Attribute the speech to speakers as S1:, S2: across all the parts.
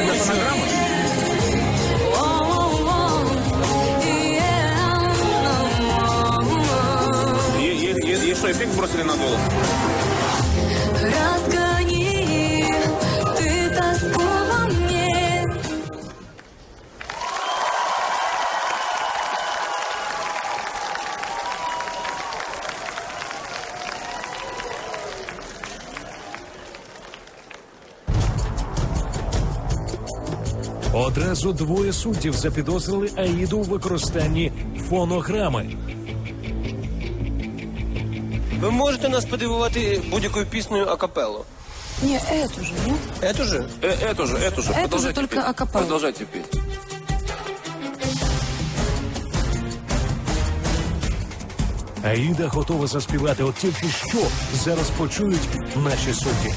S1: Это фонограмма? Ей что, эффект бросили на голос?
S2: Разгони ты тоску во мне.
S3: Одразу двоє суддів запідозрили Аїду у використанні фонограми.
S4: Ви можете нас подивувати будь-якою піснею акапелло?
S2: Не, эту же, нет?
S4: Эту же?
S1: Эту же.
S2: Это же
S1: Продолжайте
S2: только
S1: петь.
S2: акапелла.
S1: Продолжайте петь.
S3: Аїда готова заспівати, от тільки що зараз почують наші судді.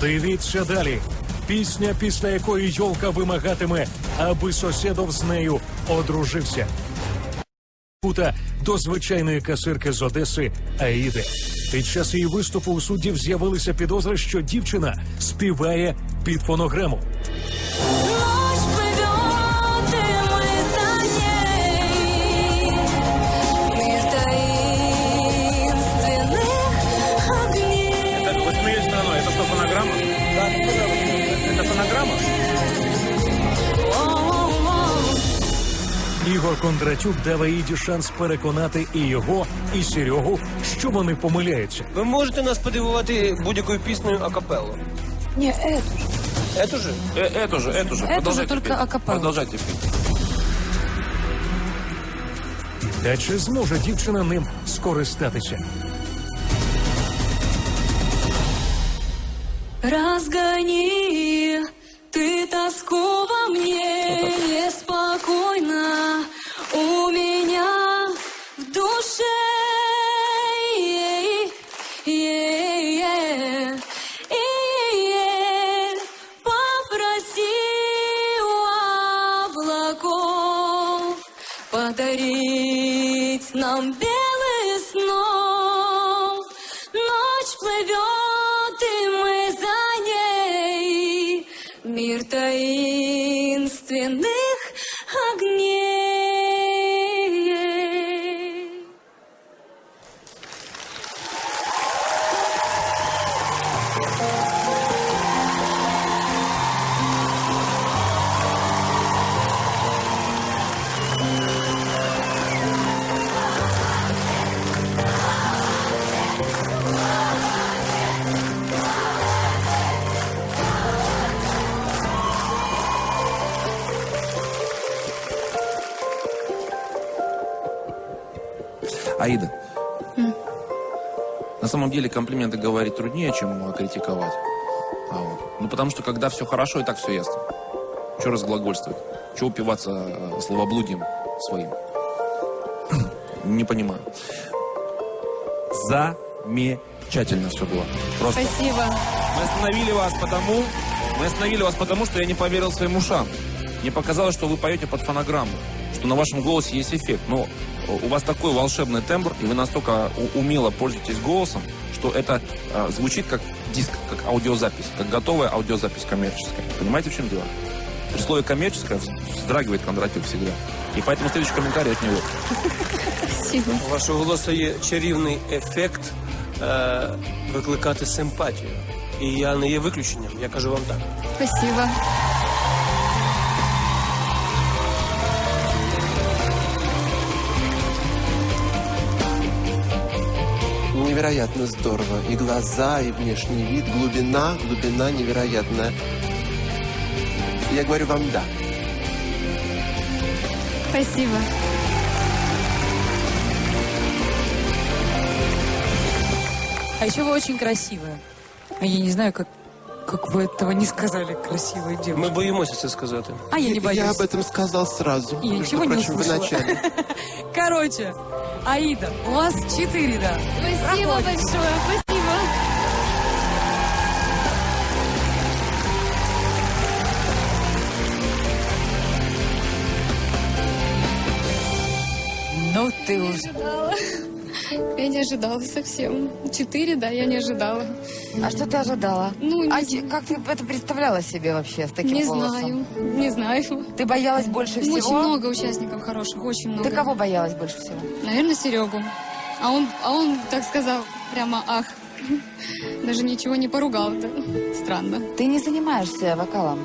S3: Дивіться далі. Пісня, після якої Йолка вимагатиме, аби Сосєдов з нею одружився. Пута до звичайної касирки з Одеси Аїди. Під час її виступу у суддів з'явилися підозри, що дівчина співає під фонограму.
S2: Ночь плывет, и мы за ней. Мир таинственных огней.
S1: Это, вы смеетесь надо мной, это что, фонограмма?
S4: Да,
S1: Это фонограмма?
S3: Ігор Кондратюк дав Аїді шанс переконати і його, і Серегу, що вони помиляються.
S4: Ви можете нас подивувати будь-якою піснею акапелло?
S2: Не, эту же.
S4: Эту же?
S1: Эту же.
S2: Это же
S1: Продолжайте
S2: только
S1: петь.
S2: акапелла.
S1: Продолжайте петь.
S3: Та чи зможе дівчина ним скористатися?
S2: Разгони ты тоску во мне, неспокойно у меня в душе. Попроси у облаков подарить нам белый снов. Ночь плывет, и мы за ней. Мир таинственных огней.
S1: Аида, на самом деле комплименты говорить труднее, чем критиковать. Ну, потому что когда все хорошо, и так все ясно. Чего разглагольствовать? Чего упиваться словоблудием своим? Не понимаю. Замечательно все было. Просто.
S2: Спасибо.
S1: Мы остановили вас потому, что я не поверил своим ушам. Мне показалось, что вы поете под фонограмму, что на вашем голосе есть эффект. Но у вас такой волшебный тембр, и вы настолько умело пользуетесь голосом, что это звучит как диск, как аудиозапись, как готовая аудиозапись коммерческая. Понимаете, в чем дело? При слове «коммерческая» вздрагивает Кондратюк всегда. И поэтому следующий комментарий от него.
S2: Спасибо.
S4: У вашого голосу є чарівний ефект викликати симпатію. І я не є виключенням, я кажу вам так.
S2: Спасибо.
S5: Невероятно здорово. И глаза, и внешний вид, глубина невероятная. Я говорю вам «да».
S2: Спасибо. А еще вы очень красивая. А я не знаю, как вы этого не сказали, красивая девушка.
S4: Ми боїмося це сказати.
S2: А я не боюсь.
S5: Я об этом сказал сразу.
S2: Я
S5: между
S2: ничего не
S5: прочим, в
S2: услышала.
S5: начале.
S2: Короче, Аида, у вас 4, да.
S6: Спасибо
S2: Проходит.
S6: большое, спасибо.
S2: Ну ты уж.
S6: Я не ожидала совсем. 4, да, я не ожидала.
S7: А что ты ожидала?
S6: Ну, не
S7: Как ты это представляла себе вообще с таким
S6: Не
S7: голосом?
S6: знаю, не знаю.
S7: Ты боялась больше всего?
S6: Очень много участников хороших, очень много.
S7: Ты кого боялась больше всего?
S6: Наверное, Серегу. А он так сказал, прямо ах. Даже ничего не поругал. Это странно.
S7: Ты не занимаешься вокалом?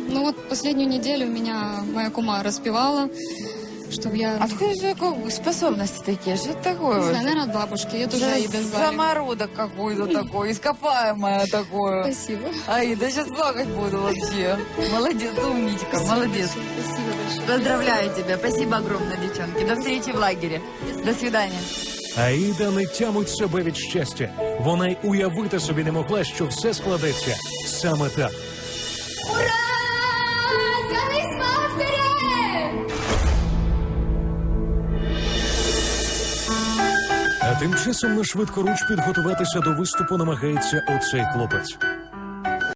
S6: Ну вот последнюю неделю меня моя кума распевала, чтобы я...
S7: Откуда же способности такие? Что это такое?
S6: Не знаю,
S7: вообще?
S6: наверное, от бабушки. Я тоже
S7: Да
S6: Аида звали.
S7: Самородок какой-то такой, ископаемое такое.
S6: Спасибо.
S7: Аида, сейчас плакать буду вообще. Молодец, умничка, молодец.
S6: Спасибо большое.
S7: Поздравляю тебя. Спасибо огромное, девчонки. До встречи в лагере. До свидания.
S3: Аїда не тямить себе від щастя. Вона й уявити собі не могла, що все складеться саме так. А тим часом на швидкоруч підготуватися до виступу намагається оцей хлопець.